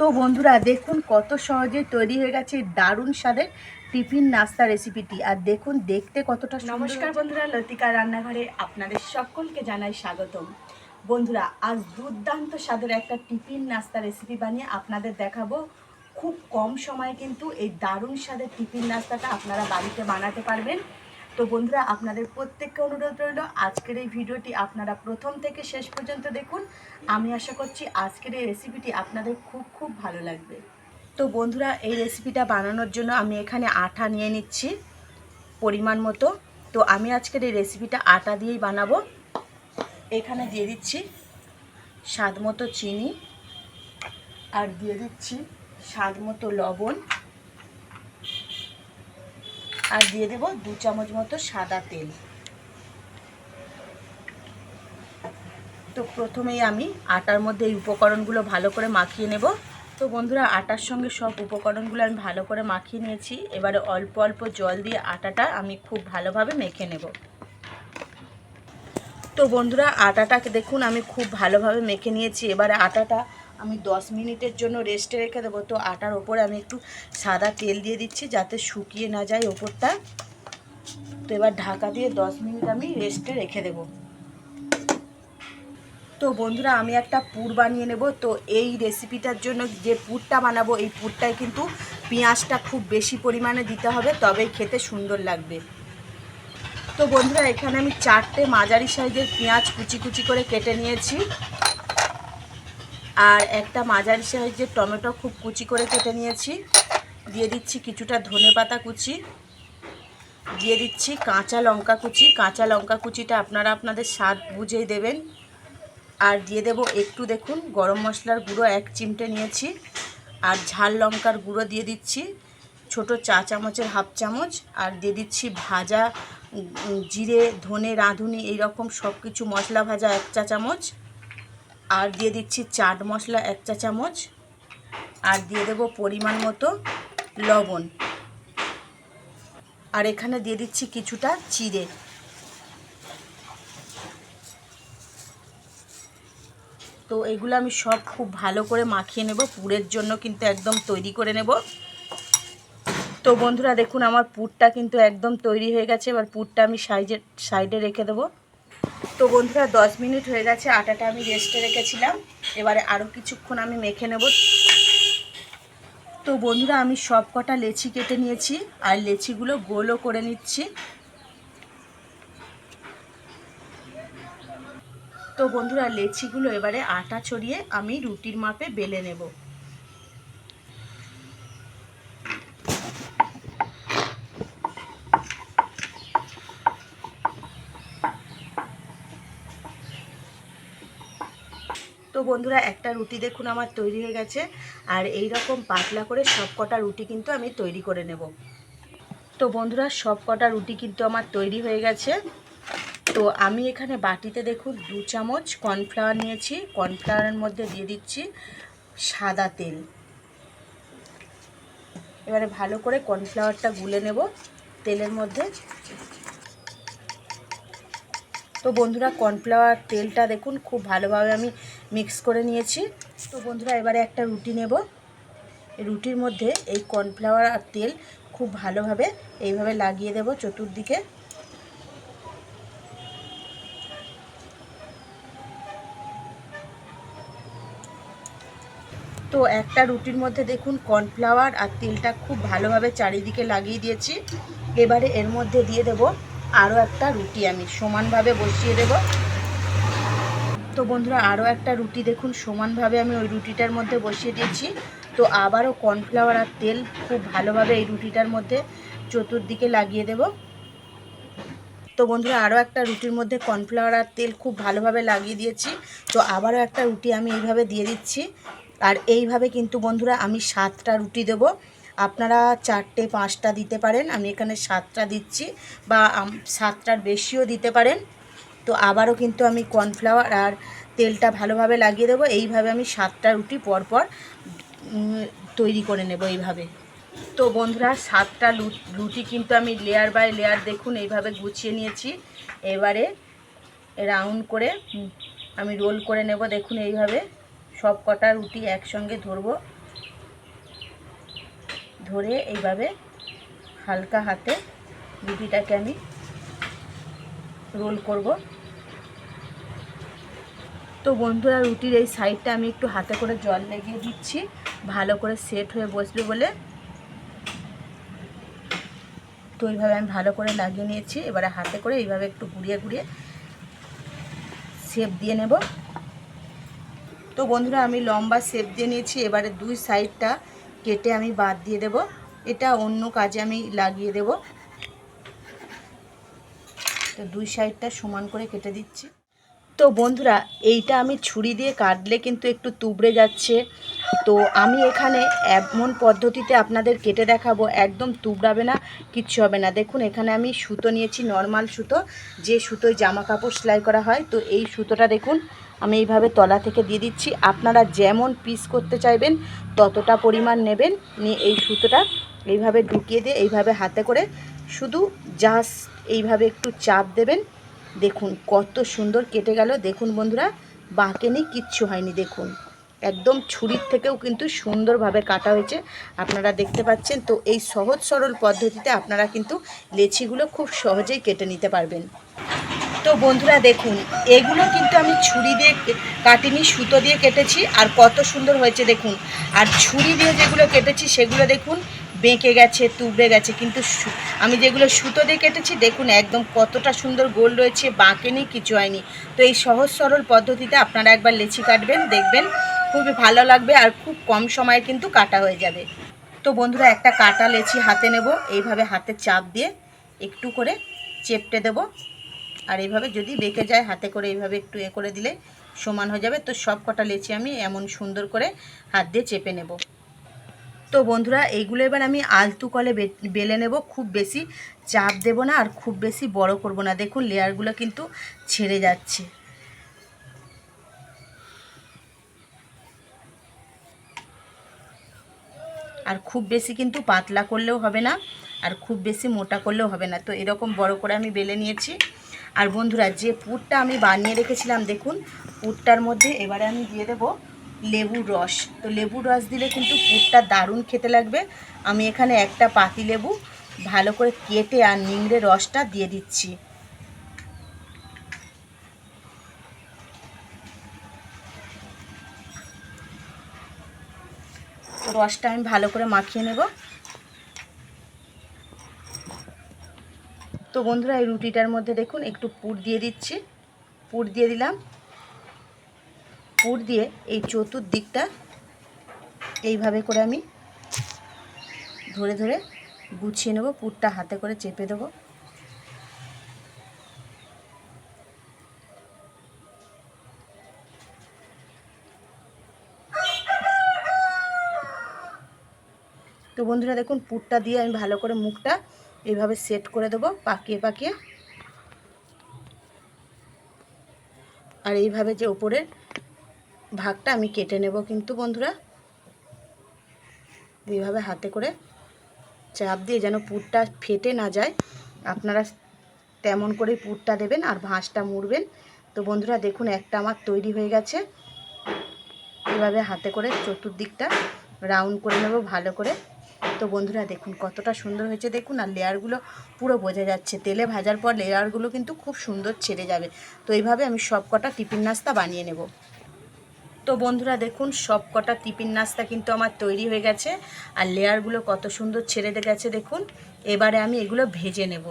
তো বন্ধুরা দেখুন কত সহজে তৈরি হয়ে গেছে দারুণ স্বাদের টিফিন নাস্তা রেসিপিটি। আর দেখুন দেখতে কতটা সুন্দর। নমস্কার বন্ধুরা, লতিকা রান্নাঘরে আপনাদের সকলকে জানাই স্বাগতম। বন্ধুরা আজ দুর্দান্ত স্বাদের একটা টিফিন নাস্তা রেসিপি বানিয়ে আপনাদের দেখাবো। খুব কম সময়ে কিন্তু এই দারুণ স্বাদের টিফিন নাস্তাটা আপনারা বাড়িতে বানাতে পারবেন। তো বন্ধুরা আপনাদের প্রত্যেককে অনুরোধ রইল আজকের এই ভিডিওটি আপনারা প্রথম থেকে শেষ পর্যন্ত দেখুন। আমি আশা করছি আজকের এই রেসিপিটি আপনাদের খুব ভালো লাগবে। তো বন্ধুরা এই রেসিপিটা বানানোর জন্য আমি এখানে আটা নিয়ে নিচ্ছি পরিমাণ মতো। তো আমি আজকের এই রেসিপিটা আটা দিয়েই বানাবো। এখানে দিয়ে দিচ্ছি স্বাদ মতো চিনি, আর দিয়ে দিচ্ছি স্বাদ মতো লবণ, আর দিয়ে দেব 2 চামচ মতো সাদা তেল। তো প্রথমেই আমি আটার মধ্যে এই উপকরণগুলো ভালো করে মাখিয়ে নেব। তো বন্ধুরা আটার সঙ্গে সব উপকরণগুলো আমি ভালো করে মাখিয়ে নিয়েছি। এবারে অল্প অল্প জল দিয়ে আটাটা আমি খুব ভালোভাবে মেখে নেব। তো বন্ধুরা আটাটাকে দেখুন আমি খুব ভালোভাবে মেখে নিয়েছি। এবারে আটাটা আমি 10 মিনিটের জন্য রেস্টে রেখে দেবো। তো আটার ওপরে আমি একটু সাদা তেল দিয়ে দিচ্ছি যাতে শুকিয়ে না যায় ওপরটা। তো এবার ঢাকা দিয়ে 10 মিনিট আমি রেস্টে রেখে দেবো। তো বন্ধুরা আমি একটা পুর বানিয়ে নেব। তো এই রেসিপিটার জন্য যে পুরটা বানাবো এই পুরটায় কিন্তু পেঁয়াজটা খুব বেশি পরিমাণে দিতে হবে, তবেই খেতে সুন্দর লাগবে। তো বন্ধুরা এখানে আমি 4টে মাঝারি সাইজের পেঁয়াজ কুচি কুচি করে কেটে নিয়েছি, আর একটা মাঝারি সাইজের টমেটো খুব কুচি করে কেটে নিয়েছি। দিয়ে দিচ্ছি কিছুটা ধনেপাতা কুচি, দিয়ে দিচ্ছি কাঁচা লঙ্কা কুচি। কাঁচা লঙ্কা কুচিটা আপনারা আপনাদের স্বাদ বুঝেই দেবেন। আর দিয়ে দেব একটু দেখুন গরম মশলার গুঁড়ো 1 চিমটে নিয়েছি, আর ঝাল লঙ্কার গুঁড়ো দিয়ে দিচ্ছি ছোট চা চামচের হাফ চামচ, আর দিয়ে দিচ্ছি ভাজা জিরে ধনে রাঁধুনি এইরকম সব কিছু মশলা ভাজা 1 চা চামচ, আর দিয়ে দিচ্ছি চাট মশলা 1 চা চামচ, আর দিয়ে দেব পরিমাণ মতো লবণ, আর এখানে দিয়ে দিচ্ছি কিছুটা চিড়ে। তো এগুলো আমি সব খুব ভালো করে মাখিয়ে নেব। পুরের জন্য কিন্তু একদম তৈরি করে নেব। তো বন্ধুরা দেখুন আমার পুরটা কিন্তু একদম তৈরি হয়ে গেছে। এবার পুরটা আমি সাইডে রেখে দেব। তো বন্ধুরা 10 মিনিট হয়ে গেছে, আটাটা আমি রেস্টে রেখেছিলাম। এবারে আরও কিছুক্ষণ আমি মেখে নেব। তো বন্ধুরা আমি সব কটা লেচি কেটে নিয়েছি, আর লেচিগুলো গোলও করে নিচ্ছি। তো বন্ধুরা লেচিগুলো এবারে আটা ছড়িয়ে আমি রুটির মাপে বেলে নেব। তো বন্ধুরা একটা রুটি দেখুন আমার তৈরি হয়ে গেছে, আর এই রকম পাতলা করে সব কটা রুটি কিন্তু আমি তৈরি করে নেব। তো বন্ধুরা সব কটা রুটি কিন্তু আমার তৈরি হয়ে গেছে। তো আমি এখানে বাটিতে দেখুন 2 চামচ কর্নফ্লাওয়ার নিয়েছি। কর্নফ্লাওয়ারের মধ্যে দিয়ে দিচ্ছি সাদা তেল। এবারে ভালো করে কর্নফ্লাওয়ারটা গুলে নেব তেলের মধ্যে। তো বন্ধুরা কর্নফ্লাওয়ার তেলটা দেখুন খুব ভালোভাবে আমি মিক্স করে নিয়েছি। তো বন্ধুরা এবারে একটা রুটি নেব। রুটির মধ্যে এই কর্নফ্লাওয়ার আর তেল খুব ভালোভাবে এইভাবে লাগিয়ে দেব চতুর্দিকে। তো একটা রুটির মধ্যে দেখুন কর্নফ্লাওয়ার আর তেলটা খুব ভালোভাবে চারিদিকে লাগিয়ে দিয়েছি। এবারে এর মধ্যে দিয়ে দেব আরও একটা রুটি আমি সমানভাবে বসিয়ে দেব। তো বন্ধুরা আরও একটা রুটি দেখুন সমানভাবে আমি ওই রুটিটার মধ্যে বসিয়ে দিয়েছি। তো আবারও কর্নফ্লাওয়ার আর তেল খুব ভালোভাবে এই রুটিটার মধ্যে চতুর্দিকে লাগিয়ে দেব। তো বন্ধুরা আরও একটা রুটির মধ্যে কর্নফ্লাওয়ার আর তেল খুব ভালোভাবে লাগিয়ে দিয়েছি। তো আবারও একটা রুটি আমি এইভাবে দিয়ে দিচ্ছি। আর এইভাবে কিন্তু বন্ধুরা আমি 7টা রুটি দেব। আপনারা 4টে 5টা দিতে পারেন, আমি এখানে 7টা দিচ্ছি, বা 7টার বেশিও দিতে পারেন। তো আবারও কিন্তু আমি কর্নফ্লাওয়ার আর তেলটা ভালোভাবে লাগিয়ে দেবো। এইভাবে আমি 7টা রুটি পরপর তৈরি করে নেব এইভাবে। তো বন্ধুরা 7টা রুটি কিন্তু আমি লেয়ার বাই লেয়ার দেখুন এইভাবে গুছিয়ে নিয়েছি। এবারে রাউন্ড করে আমি রোল করে নেব। দেখুন এইভাবে সব কটা রুটি একসঙ্গে ধরবো, ধরে এইভাবে হালকা হাতে রুটিটাকে আমি রোল করব। তো বন্ধুরা রুটির এই সাইডটা আমি একটু হাতে করে জল লাগিয়ে দিচ্ছি, ভালো করে সেট হয়ে বসবে বলে। তো এইভাবে আমি ভালো করে লাগিয়ে নিয়েছি। এবারে হাতে করে এইভাবে একটু ঘুরিয়ে ঘুরিয়ে শেপ দিয়ে নেব। তো বন্ধুরা আমি লম্বা শেপ দিয়ে নিয়েছি। এবারে দুই সাইডটা কেটে আমি বাদ দিয়ে দেব। এটা অন্য কাজে আমি লাগিয়ে দেব। তো দুই সাইডটা সমান করে কেটে দিচ্ছি। তো বন্ধুরা এইটা আমি ছুরি দিয়ে কাটলে কিন্তু একটু তুবড়ে যাচ্ছে। তো আমি এখানে এমন পদ্ধতিতে আপনাদের কেটে দেখাবো, একদম তুবড়াবে না, কিচ্ছু হবে না। দেখুন এখানে আমি সুতো নিয়েছি, নর্মাল সুতো, যে সুতোয় জামা কাপড় সেলাই করা হয়। তো এই সুতোটা দেখুন আমি এইভাবে তলা থেকে দিয়ে দিচ্ছি। আপনারা যেমন পিস করতে চাইবেন ততটা পরিমাণ নেবেন, নিয়ে এই সুতোটা এইভাবে ঢুকিয়ে দিয়ে এইভাবে হাতে করে শুধু জাস্ট এইভাবে একটু চাপ দেবেন। দেখুন কত সুন্দর কেটে গেল। দেখুন বন্ধুরা বাঁকেনি, কিচ্ছু হয়নি। দেখুন একদম ছুরির থেকেও কিন্তু সুন্দরভাবে কাটা হয়েছে, আপনারা দেখতে পাচ্ছেন। তো এই সহজ সরল পদ্ধতিতে আপনারা কিন্তু লেচিগুলো খুব সহজেই কেটে নিতে পারবেন। তো বন্ধুরা দেখুন এগুলো কিন্তু আমি ছুরি দিয়ে কাটিনি, সুতো দিয়ে কেটেছি, আর কত সুন্দর হয়েছে দেখুন। আর ছুরি দিয়ে যেগুলো কেটেছি সেগুলো দেখুন বেঁকে গেছে, তুবড়ে গেছে, কিন্তু আমি যেগুলো সুতো দিয়ে কেটেছি দেখুন একদম কতটা সুন্দর গোল রয়েছে, বাঁকেনি, কিছু হয়নি। তো এই সহজ সরল পদ্ধতিতে আপনারা একবার লেচি কাটবেন, দেখবেন খুবই ভালো লাগবে, আর খুব কম সময়ে কিন্তু কাটা হয়ে যাবে। তো বন্ধুরা একটা কাটা লেচি হাতে নেব, এইভাবে হাতে চাপ দিয়ে একটু করে চেপটে দেব। আর এইভাবে যদি বেঁকে যায় হাতে করে এইভাবে একটু করে দিলে সমান হয়ে যাবে। তো সব কটা লেচি আমি এমন সুন্দর করে হাত দিয়ে চেপে নেব। তো বন্ধুরা এইগুলো এবার আমি আলতু কলে বেলে নেব, খুব বেশি চাপ দেব না আর খুব বেশি বড় করব না। দেখুন লেয়ারগুলো কিন্তু ছেড়ে যাচ্ছে। আর খুব বেশি কিন্তু পাতলা করলেও হবে না, আর খুব বেশি মোটা করলেও হবে না। তো এরকম বড় করে আমি বেলে নিয়েছি। আর বন্ধুরা যে পুরটা আমি বানিয়ে রেখেছিলাম দেখুন, পুরটার মধ্যে এবারে আমি দিয়ে দেব লেবুর রস। তো লেবুর রস দিলে কিন্তু পুরটা দারুণ খেতে লাগবে। আমি এখানে একটা পাতি লেবু ভালো করে কেটে আর নিংড়ে রসটা দিয়ে দিচ্ছি। তো রসটা আমি ভালো করে মাখিয়ে নেব। তো বন্ধুরা এই রুটিটার মধ্যে দেখুন একটু পুর দিয়ে দিচ্ছি, পুর দিয়ে দিলাম। পুর দিয়ে এই চতুর্দিকটা এইভাবে করে আমি ধরে ধরে গুছিয়ে নেব, পুরটা হাতে করে চেপে দেবো। তো বন্ধুরা দেখুন পুরটা দিয়ে আমি ভালো করে মুখটা এইভাবে সেট করে দেবো পাকিয়ে পাকিয়ে। আর এইভাবে যে ওপরের ভাগটা আমি কেটে নেব কিন্তু বন্ধুরা, এইভাবে হাতে করে চাপ দিয়ে যেন পুরটা ফেটে না যায়, আপনারা তেমন করেই পুরটা দেবেন আর ভাঁজটা মুড়বেন। তো বন্ধুরা দেখুন একটা আমার তৈরি হয়ে গেছে। এভাবে হাতে করে চতুর্দিকটা রাউন্ড করে নেব ভালো করে। তো বন্ধুরা দেখুন কতটা সুন্দর হয়েছে দেখুন, আর লেয়ারগুলো পুরো বোঝা যাচ্ছে। তেলে ভাজার পর লেয়ারগুলো কিন্তু খুব সুন্দর ছেড়ে যাবে। তো এইভাবে আমি সব কটা টিফিন নাস্তা বানিয়ে নেব। তো বন্ধুরা দেখুন সব কটা টিফিন নাস্তা কিন্তু আমার তৈরি হয়ে গেছে, আর লেয়ারগুলো কত সুন্দর ছেড়ে গেছে দেখুন। এবারে আমি এগুলো ভেজে নেব।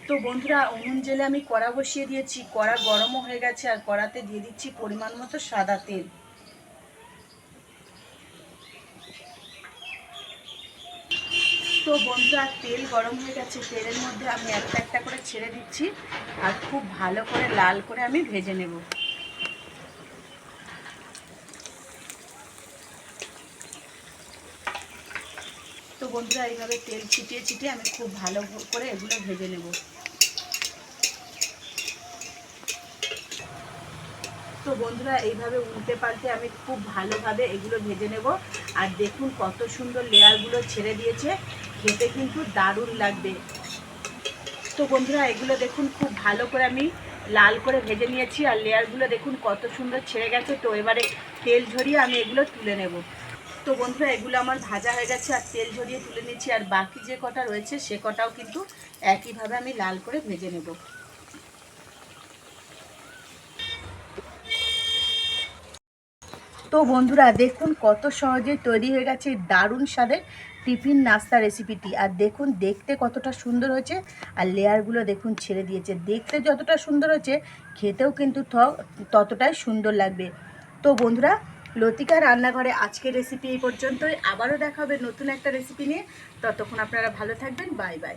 তো বন্ধুরা উনুন জেলে আমি কড়া বসিয়ে দিয়েছি, কড়া গরমও হয়ে গেছে, আর কড়াতে দিয়ে দিচ্ছি পরিমাণ মতো সাদা তেল। তো বন্ধুরা তেল গরম হয়ে গেছে, তেলের মধ্যে আমি একটা একটা করে ছেড়ে দিচ্ছি, আর খুব ভালো করে লাল করে আমি ভেজে নেব। তো বন্ধুরা এইভাবে তেল ছিটিয়ে ছিটিয়ে আমি খুব ভালো করে এগুলো ভেজে নেব। তো বন্ধুরা এইভাবে উল্টে পাল্টে আমি খুব ভালোভাবে এগুলো ভেজে নেব। আর দেখুন কত সুন্দর লেয়ারগুলো ছেড়ে দিয়েছে, খেতে কিন্তু দারুণ লাগবে। তো বন্ধুরা এগুলো দেখুন খুব ভালো করে আমি লাল করে ভেজে নিয়েছি, আর লেয়ারগুলো দেখুন কত সুন্দর ছেড়ে গেছে। তো এবারে তেল ঝরিয়ে আমি এগুলো তুলে নেব। তো বন্ধুরা এগুলো আমার ভাজা হয়ে গেছে আর তেল ঝরিয়ে তুলে নিচ্ছি, আর বাকি যে কটা রয়েছে সে কটাও কিন্তু একইভাবে আমি লাল করে ভেজে নেব। তো বন্ধুরা দেখুন কত সহজেই তৈরি হয়ে গেছে দারুণ স্বাদের টিফিন নাস্তা রেসিপিটি। আর দেখুন দেখতে কতটা সুন্দর হয়েছে, আর লেয়ারগুলো দেখুন ছেড়ে দিয়েছে। দেখতে যতটা সুন্দর হয়েছে খেতেও কিন্তু ততটাই সুন্দর লাগবে। তো বন্ধুরা লতিকা রান্নাঘরে আজকের রেসিপি এই পর্যন্তই। আবারও দেখা হবে নতুন একটা রেসিপি নিয়ে। ততক্ষণ আপনারা ভালো থাকবেন। Bye bye.